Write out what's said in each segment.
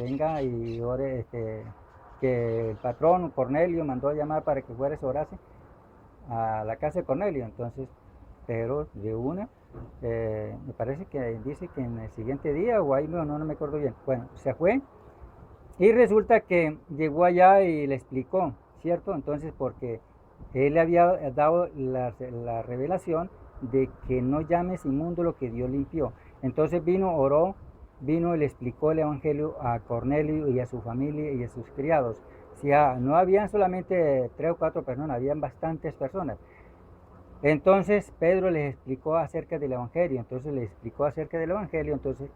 venga y ore, que el patrón Cornelio mandó a llamar para que fuera y orase a la casa de Cornelio. Entonces Pedro de una, me parece que dice que en el siguiente día o ahí no me acuerdo bien. Bueno, se fue y resulta que llegó allá y le explicó, ¿cierto? Entonces porque él le había dado la revelación de que no llames inmundo lo que Dios limpió. Entonces vino, oró, vino y le explicó el evangelio a Cornelio y a su familia y a sus criados. O sea, no habían solamente 3 o 4 personas, habían bastantes personas. Entonces Pedro les explicó acerca del Evangelio, entonces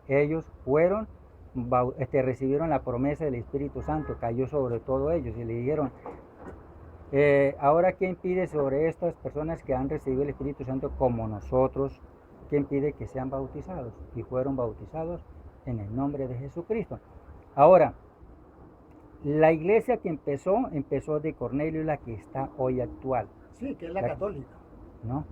ellos fueron, recibieron la promesa del Espíritu Santo, cayó sobre todo ellos y le dijeron, ahora ¿quién pide sobre estas personas que han recibido el Espíritu Santo como nosotros? ¿Quién pide que sean bautizados? Y fueron bautizados en el nombre de Jesucristo. Ahora, la iglesia que empezó de Cornelio, la que está hoy actual. Sí, que es la católica. No,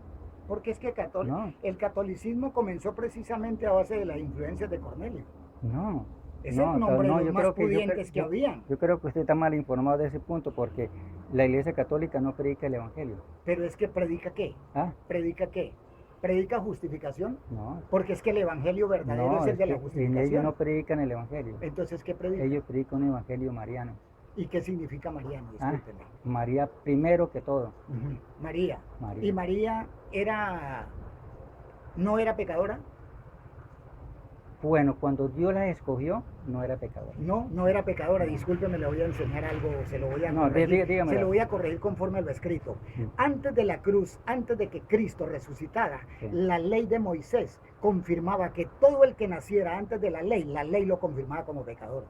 Porque es que no, el catolicismo comenzó precisamente a base de las influencias de Cornelio. no, Es el nombre de los más pudientes que habían. yo creo que usted está mal informado de ese punto porque la iglesia católica no predica el evangelio. Pero es que predica qué? ¿Ah? ¿Predica qué? ¿Predica justificación? No, Porque es que el evangelio verdadero no, es el de la ellos justificación. no predican el evangelio. Entonces, ¿qué predica? Ellos predican un evangelio mariano. ¿Y qué significa mariano? Discúlpeme. María primero que todo. María. María. ¿Y María no era pecadora? Bueno, cuando Dios la escogió, no era pecadora. No era pecadora. Discúlpeme, le voy a enseñar algo, se lo voy a No, corregir. dígame. Se lo voy a corregir conforme a lo escrito. Antes de la cruz, antes de que Cristo resucitara, Sí. la ley de Moisés confirmaba que todo el que naciera antes de la ley lo confirmaba como pecador.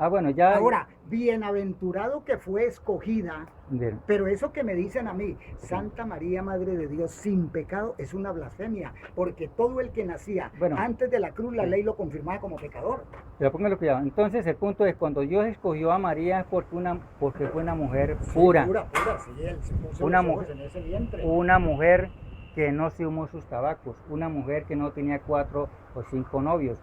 Bueno, ya. Ahora, bienaventurado que fue escogida, Bien. pero eso que me dicen a mí, Santa María, Madre de Dios, sin pecado, es una blasfemia, porque todo el que nacía antes de la cruz, la ley lo confirmaba como pecador. Pero póngalo cuidado. Entonces, el punto es, cuando Dios escogió a María, porque fue una mujer pura. Sí, pura, sí, él se puso una los ojos mujer, en ese vientre. Una mujer que no se humó sus tabacos, una mujer que no tenía 4 o 5 novios.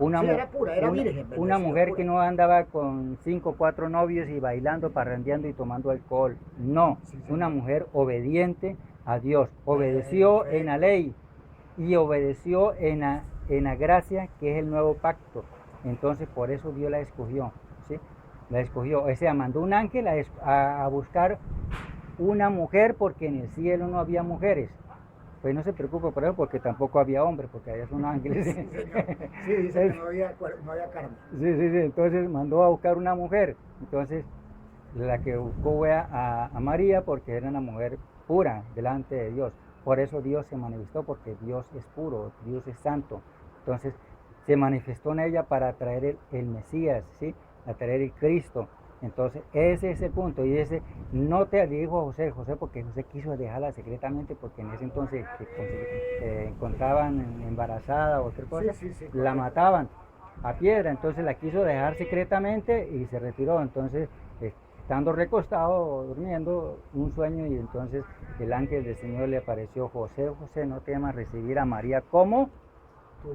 Era pura, era virgen. Una mujer que no andaba con 5 o 4 novios y bailando, parrandeando y tomando alcohol. No, una mujer obediente a Dios. Obedeció en la ley y obedeció en la gracia, que es el nuevo pacto. Entonces, por eso Dios la escogió. ¿Sí? La escogió. O sea, mandó un ángel a buscar una mujer porque en el cielo no había mujeres. Pues no se preocupe por eso, porque tampoco había hombres, porque allá son ángeles. Sí, sí, dice que no había carne. Sí, entonces mandó a buscar una mujer. Entonces, la que buscó fue a María, porque era una mujer pura delante de Dios. Por eso Dios se manifestó, porque Dios es puro, Dios es santo. Entonces, se manifestó en ella para traer el Mesías, ¿sí? A traer el Cristo. Entonces, ese es el punto. Y ese no te dijo José, porque José quiso dejarla secretamente, porque en ese entonces se encontraban embarazada o otra cosa, la mataban a piedra. Entonces la quiso dejar secretamente y se retiró. Entonces, estando recostado, durmiendo, un sueño, y entonces el ángel del Señor le apareció: José, no temas recibir a María como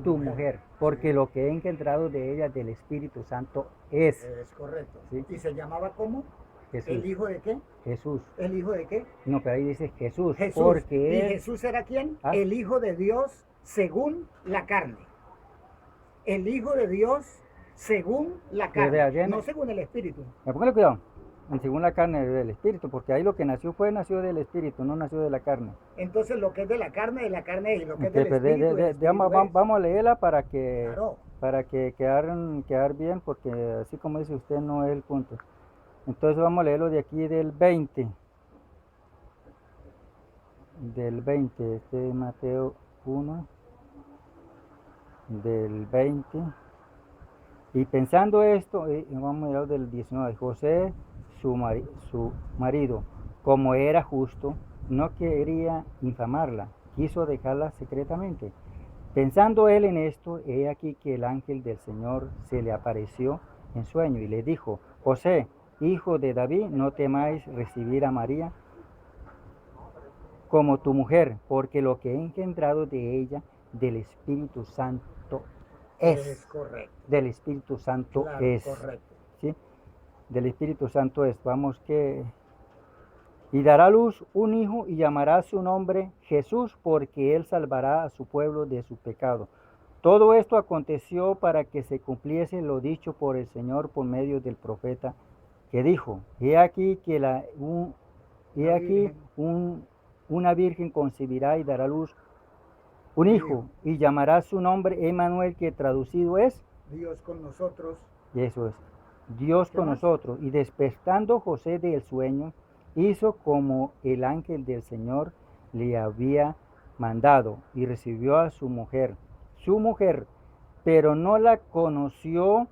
tu mujer, porque lo que he engendrado de ella del Espíritu Santo es. Es correcto. ¿Sí? ¿Y se llamaba cómo? Jesús. ¿El hijo de qué? Jesús. ¿El hijo de qué? No, pero ahí dice Jesús. Porque ¿y Jesús era quién? El hijo de Dios según la carne. El hijo de Dios según la carne, no según el Espíritu. Póngale cuidado. Según la carne del Espíritu, porque ahí lo que nació del Espíritu, no nació de la carne. Entonces lo que es de la carne es, y lo que es del Espíritu, vamos a leerla para que quedar bien, porque así como dice usted, no es el punto. Entonces vamos a leerlo de aquí del 20. Este es Mateo 1, del 20. Y pensando esto, vamos a leer del 19. José, su marido, como era justo, no quería infamarla, quiso dejarla secretamente. Pensando él en esto, he aquí que el ángel del Señor se le apareció en sueño y le dijo: José, hijo de David, no temáis recibir a María como tu mujer, porque lo que he engendrado de ella del Espíritu Santo es correcto. Del Espíritu Santo claro, es. Correcto. ¿Sí? Del Espíritu Santo es. Vamos que... Y dará a luz un hijo y llamará su nombre Jesús, porque él salvará a su pueblo de su pecado. Todo esto aconteció para que se cumpliese lo dicho por el Señor por medio del profeta, que dijo, he aquí una virgen concebirá y dará a luz un hijo, y llamará su nombre Emmanuel, que traducido es Dios con nosotros. Y eso es, Dios con nosotros. Y despertando José del sueño, hizo como el ángel del Señor le había mandado, y recibió a su mujer, pero no la conoció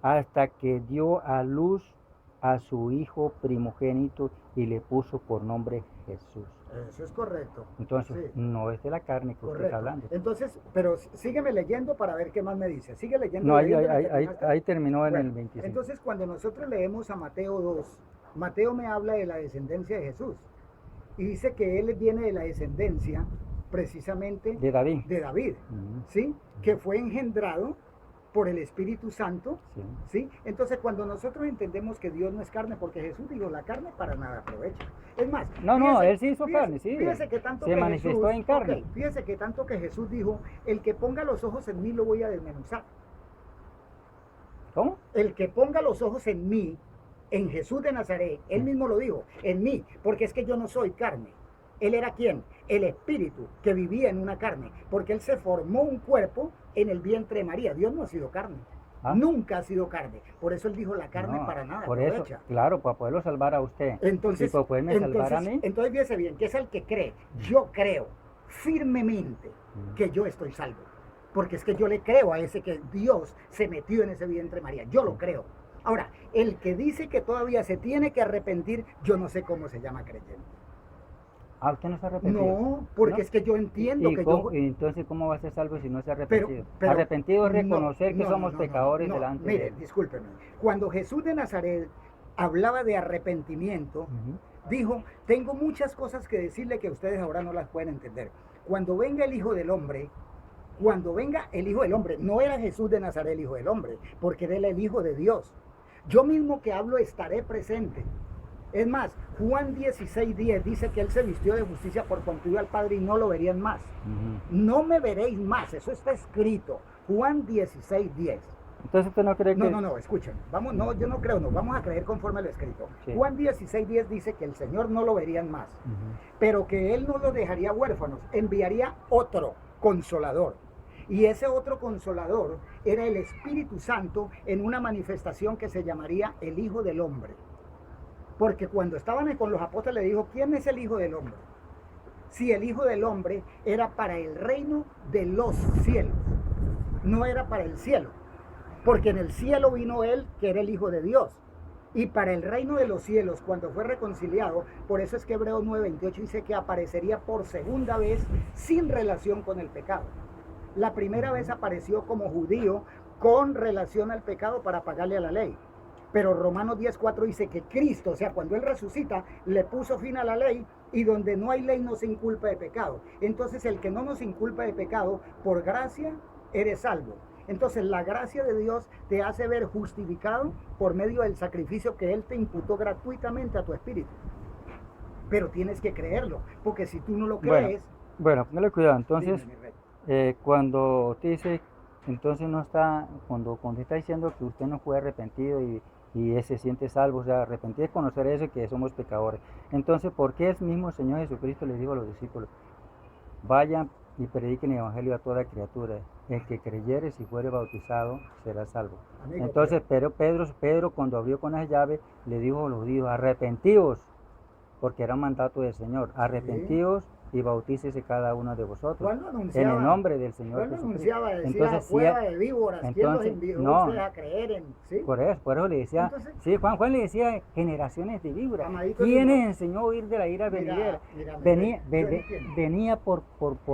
hasta que dio a luz a su hijo primogénito y le puso por nombre Jesús. Eso es correcto. Entonces, sí. No es de la carne que usted está hablando. Entonces, pero sígueme leyendo para ver qué más me dice. Sigue leyendo. No, ahí terminó en el 25. Entonces, cuando nosotros leemos a Mateo 2, Mateo me habla de la descendencia de Jesús. Y dice que él viene de la descendencia precisamente de David. ¿Sí? Que fue engendrado por el Espíritu Santo, ¿sí? Entonces, cuando nosotros entendemos que Dios no es carne, porque Jesús dijo, la carne para nada aprovecha. Es más, él sí hizo carne, sí. Fíjese que tanto se que manifestó Jesús, en carne. Fíjese que tanto que Jesús dijo, el que ponga los ojos en mí lo voy a desmenuzar. ¿Cómo? El que ponga los ojos en mí, en Jesús de Nazaret, él mismo lo dijo, en mí, porque es que yo no soy carne. Él era ¿quién? El espíritu que vivía en una carne, porque él se formó un cuerpo en el vientre de María. Dios no ha sido carne, nunca ha sido carne. Por eso él dijo, la carne para nada por aprovecha. Eso, claro, para poderlo salvar a usted. Entonces, y para poderme salvar a mí. Entonces fíjese bien, que es el que cree. Yo creo firmemente que yo estoy salvo, porque es que yo le creo a ese que Dios se metió en ese vientre de María. Yo lo creo. Ahora, el que dice que todavía se tiene que arrepentir, yo no sé cómo se llama creyente. ¿Usted no se ha arrepentido? No, porque es que yo entiendo que yo... ¿Y entonces cómo va a ser salvo si no se ha arrepentido? Arrepentido es reconocer que somos pecadores delante de él. Mire, discúlpeme. Cuando Jesús de Nazaret hablaba de arrepentimiento, dijo, tengo muchas cosas que decirle que ustedes ahora no las pueden entender. Cuando venga el Hijo del Hombre, no era Jesús de Nazaret el Hijo del Hombre, porque él era el Hijo de Dios. Yo mismo que hablo estaré presente. Es más, Juan 16:10 dice que él se vistió de justicia por cuanto iba al Padre y no lo verían más. No me veréis más, eso está escrito. Juan 16:10. Entonces usted no cree que... No, escuchen. Yo no creo, vamos a creer conforme lo escrito. Sí. Juan 16:10 dice que el Señor no lo verían más, pero que él no los dejaría huérfanos, enviaría otro consolador. Y ese otro consolador era el Espíritu Santo en una manifestación que se llamaría el Hijo del Hombre. Porque cuando estaban con los apóstoles le dijo, ¿quién es el Hijo del Hombre? Si el Hijo del Hombre era para el reino de los cielos, no era para el cielo. Porque en el cielo vino él, que era el Hijo de Dios. Y para el reino de los cielos, cuando fue reconciliado, por eso es que Hebreos 9:28 dice que aparecería por segunda vez sin relación con el pecado. La primera vez apareció como judío con relación al pecado para pagarle a la ley. Pero Romanos 10:4 dice que Cristo, o sea, cuando Él resucita, le puso fin a la ley y donde no hay ley no se inculpa de pecado. Entonces el que no nos inculpa de pecado, por gracia, eres salvo. Entonces la gracia de Dios te hace ver justificado por medio del sacrificio que Él te imputó gratuitamente a tu espíritu. Pero tienes que creerlo, porque si tú no lo crees... Bueno, póngale cuidado. Entonces, cuando usted dice, entonces no está, cuando usted está diciendo que usted no fue arrepentido y se siente salvo, o sea, arrepentido es conocer eso, que somos pecadores. Entonces, ¿por qué el mismo Señor Jesucristo les dijo a los discípulos, vayan y prediquen el evangelio a toda criatura? El que creyere, si fuere bautizado, será salvo. Amigo, entonces, pero Pedro, cuando abrió con las llaves, le dijo a los judíos, arrepentíos, porque era un mandato del Señor, arrepentíos y bautícese cada uno de vosotros en el nombre del Señor Jesucristo. Entonces, fuera de víboras, ¿quién los envió a creer en? ¿Sí? Por eso le decía, entonces, sí, Juan le decía generaciones de víboras. ¿Quién enseñó a huir de la ira venidera? Venía por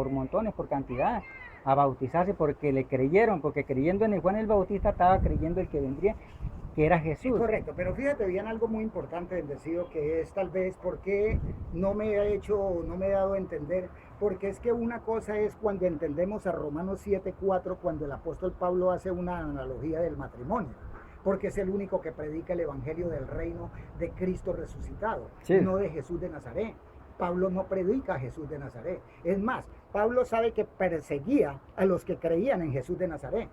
montones, por cantidad, a bautizarse porque le creyeron, porque creyendo en el Juan el Bautista estaba creyendo el que vendría. que era Jesús. Correcto, pero fíjate bien algo muy importante, bendecido, que es tal vez porque no me he dado a entender, porque es que una cosa es cuando entendemos a Romanos 7:4, cuando el apóstol Pablo hace una analogía del matrimonio, porque es el único que predica el evangelio del reino de Cristo resucitado, Sí. no de Jesús de Nazaret. Pablo no predica a Jesús de Nazaret. Es más, Pablo sabe que perseguía a los que creían en Jesús de Nazaret.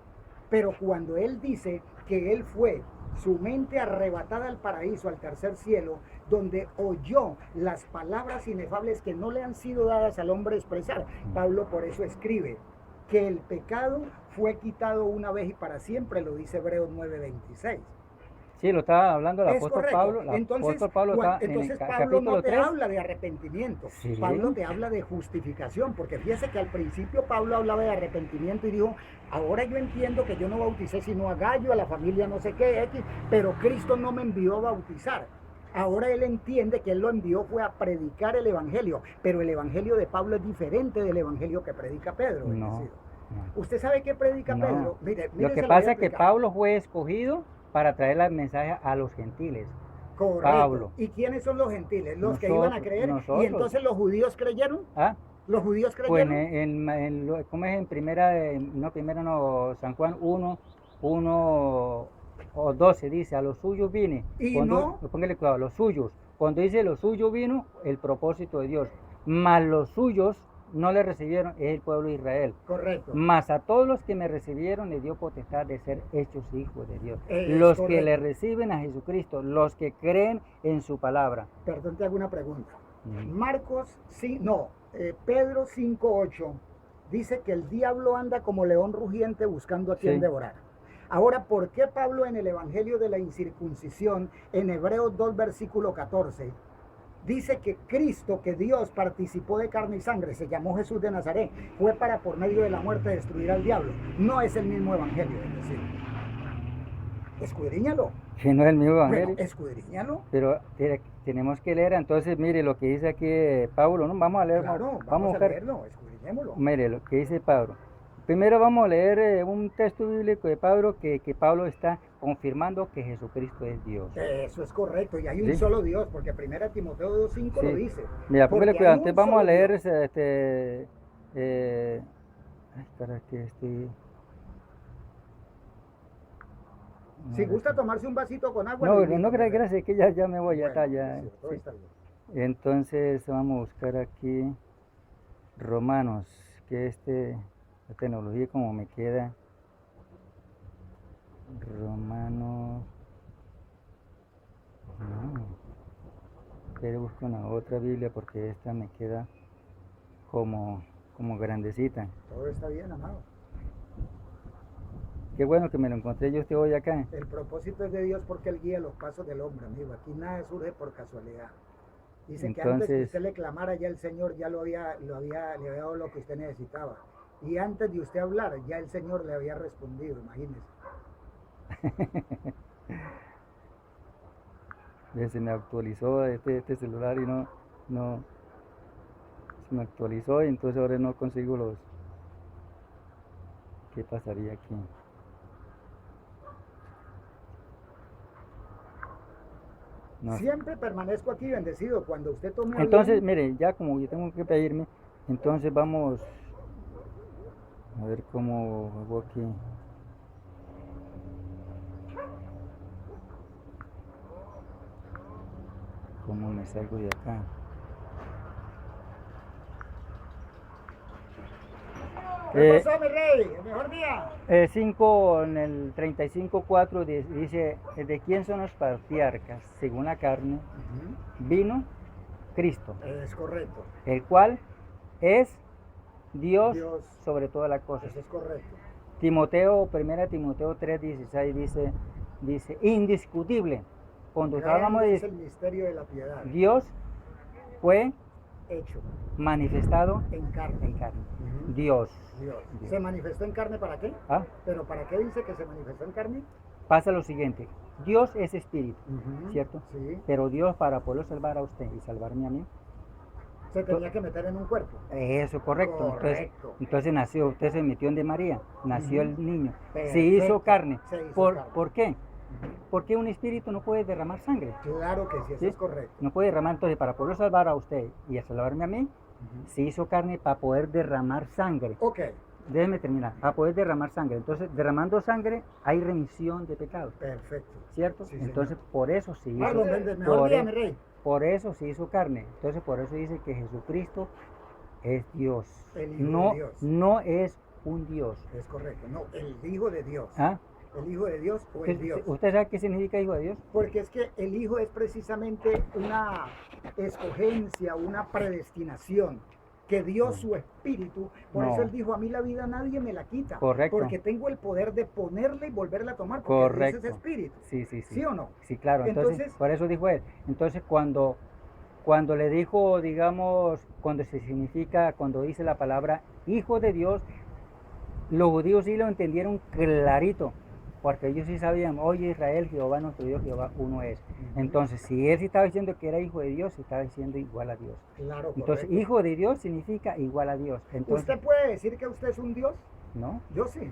Pero cuando él dice que él fue su mente arrebatada al paraíso, al tercer cielo, donde oyó las palabras inefables que no le han sido dadas al hombre expresar, Pablo por eso escribe que el pecado fue quitado una vez y para siempre, lo dice Hebreos 9:26. Sí, lo estaba hablando el Es apóstol correcto. Pablo. Entonces, Pablo no te habla de arrepentimiento. Sí. Pablo te habla de justificación, porque fíjese que al principio Pablo hablaba de arrepentimiento y dijo, ahora yo entiendo que yo no bauticé sino a Gallo, a la familia no sé qué, X, pero Cristo no me envió a bautizar. Ahora él entiende que él lo envió fue a predicar el evangelio, pero el evangelio de Pablo es diferente del evangelio que predica Pedro. No. ¿Usted sabe qué predica Pedro? Mire, lo que pasa es que Pablo fue escogido para traer el mensaje a los gentiles. Correcto. Pablo. ¿Y quiénes son los gentiles? Los que iban a creer. ¿Y entonces los judíos creyeron? ¿Ah? ¿Los judíos creyeron? Pues ¿cómo es en San Juan 1 o 12 dice, a los suyos vine. ¿Y cuando, no? Póngale cuidado, los suyos. Cuando dice los suyos vino, el propósito de Dios. Mas los suyos no le recibieron, es el pueblo de Israel. Correcto. Mas a todos los que me recibieron le dio potestad de ser hechos hijos de Dios. Los correcto. Que le reciben a Jesucristo, los que creen en su palabra. Perdón, te hago una pregunta. Pedro 5:8 dice que el diablo anda como león rugiente buscando a quien devorar. Ahora, ¿por qué Pablo en el Evangelio de la Incircuncisión, en Hebreos 2, versículo 14, dice que Cristo, que Dios participó de carne y sangre, se llamó Jesús de Nazaret, fue para por medio de la muerte destruir al diablo? No es el mismo evangelio, es decir, escudriñalo. Que no es el mismo evangelio. Bueno, escudriñalo. Pero tenemos que leer, entonces mire lo que dice aquí Pablo, ¿no? Vamos a leer. Claro, vamos a leerlo, escudriñémoslo. Mire lo que dice Pablo. Primero vamos a leer un texto bíblico de Pablo que Pablo está confirmando que Jesucristo es Dios. Eso es correcto, y hay un solo Dios, porque 1 Timoteo 2:5 lo dice. Mira, póngale cuidado, antes vamos a leer espera que si gusta tomarse un vasito con agua. No, gracias, que ya me voy, bueno, ya. Sí, está bien. Entonces vamos a buscar aquí Romanos, que la tecnología como me queda. Romanos. No. Pero busco una otra Biblia porque esta me queda como grandecita. Todo está bien, amado. Qué bueno que me lo encontré yo hoy acá. El propósito es de Dios porque Él guía los pasos del hombre, amigo. Aquí nada surge por casualidad. Dice entonces, que antes que usted le clamara, ya el Señor ya le había dado lo que usted necesitaba. Y antes de usted hablar, ya el Señor le había respondido, imagínese. Se me actualizó este celular y no se me actualizó y entonces ahora no consigo los. ¿Qué pasaría aquí? No. Siempre permanezco aquí bendecido cuando usted tome. Entonces, mire, ya como yo tengo que pedirme, entonces vamos a ver cómo hago aquí. ¿Cómo me salgo de acá? ¿Qué pasó, mi rey? ¿El mejor día? 5 en el 35:4 dice, ¿de quién son los patriarcas? Según la carne, vino Cristo. Es correcto. El cual es Dios sobre todas las cosas. Eso es correcto. 1 Timoteo 3:16 dice, indiscutible. Cuando hablamos de el misterio de la piedad. Dios fue hecho, manifestado en carne. Dios. ¿Se manifestó en carne para qué? ¿Ah? ¿Pero para qué dice que se manifestó en carne? Pasa lo siguiente, Dios es espíritu, ¿cierto? Sí. Pero Dios, para poder salvar a usted y salvarme a mí, se tenía que meter en un cuerpo. Eso, correcto. Entonces nació, usted se metió en de María, nació el niño, se hizo carne. ¿Por qué? ¿por qué un espíritu no puede derramar sangre? Claro que sí, eso ¿Sí? es correcto. No puede derramar, entonces para poder salvar a usted y a salvarme a mí, se hizo carne para poder derramar sangre. Ok. Déjeme terminar, para poder derramar sangre. Entonces, derramando sangre hay remisión de pecados. Perfecto. ¿Cierto? Sí, entonces, señor. por eso se hizo. Pablo, mejor dígame, rey. Por eso se hizo carne. Entonces, por eso dice que Jesucristo es Dios. El Hijo No, de Dios. no es un Dios. Es correcto. No, el Hijo de Dios. ¿Ah? El Hijo de Dios o el Dios. ¿Usted sabe qué significa Hijo de Dios? Porque es que el Hijo es precisamente una escogencia, una predestinación que dio su espíritu. Por eso él dijo, a mí la vida nadie me la quita. Correcto. Porque tengo el poder de ponerla y volverla a tomar. Porque Correcto. Dios es espíritu. Sí, sí, sí. ¿Sí o no? Sí, claro. Entonces, por eso dijo él. Entonces, cuando le dijo, digamos, cuando dice la palabra Hijo de Dios, los judíos sí lo entendieron clarito, porque ellos sí sabían, oye Israel, Jehová nuestro Dios, Jehová uno es. Entonces, si él sí estaba diciendo que era hijo de Dios, se estaba diciendo igual a Dios. Claro, entonces, correcto. Hijo de Dios significa igual a Dios. Entonces, ¿usted puede decir que usted es un Dios? No. Yo sí.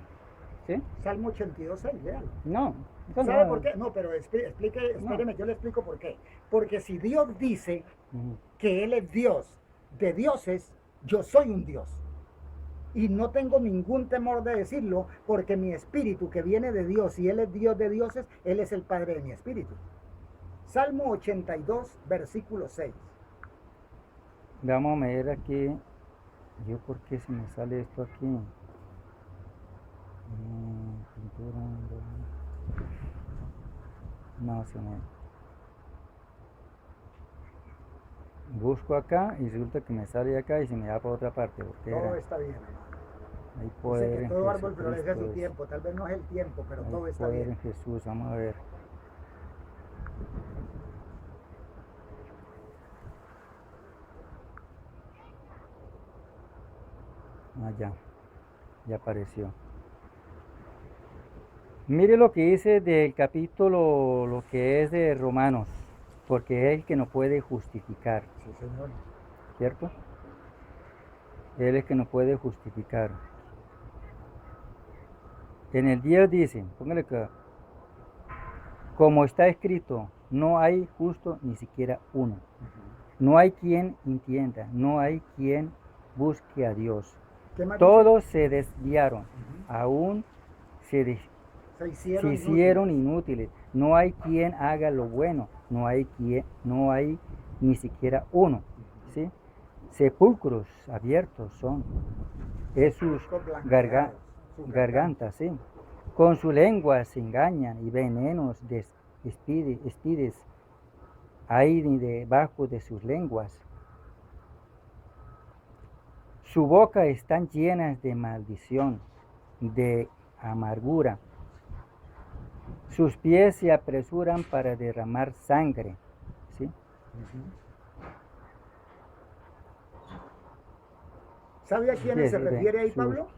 ¿Sí? Salmo 82:6, léalo. No. ¿Sabe por qué? No, pero espéreme, yo le explico por qué. Porque si Dios dice que Él es Dios de dioses, yo soy un Dios. Y no tengo ningún temor de decirlo, porque mi espíritu que viene de Dios y Él es Dios de dioses, Él es el Padre de mi espíritu. Salmo 82, versículo 6. Vamos a ver aquí. ¿Yo por qué se me sale esto aquí? No, se me... Busco acá y resulta que me sale acá y se me va para otra parte. Todo está bien, hermano. Hay poder dice que en todo árbol Jesucristo, florece a su tiempo. Tal vez no es el tiempo, pero todo está poder bien. en Jesús, vamos a ver. Ah, ya apareció. Mire lo que dice del capítulo, lo que es de Romanos, porque es el que nos puede justificar. Sí, Señor. ¿Cierto? Él es el que nos puede justificar. En el 10 dice, póngale acá, como está escrito, no hay justo ni siquiera uno. No hay quien entienda, no hay quien busque a Dios. Todos se desviaron, aún se hicieron inútiles. No hay quien haga lo bueno, no hay ni siquiera uno. ¿Sí? Sepulcros abiertos son, es sus gargantas, ¿sí? Con su lengua se engañan y venenos de espides hay debajo de sus lenguas. Su boca están llenas de maldición, de amargura. Sus pies se apresuran para derramar sangre. ¿Sí? ¿Sabe a quiénes se refiere ahí, Pablo?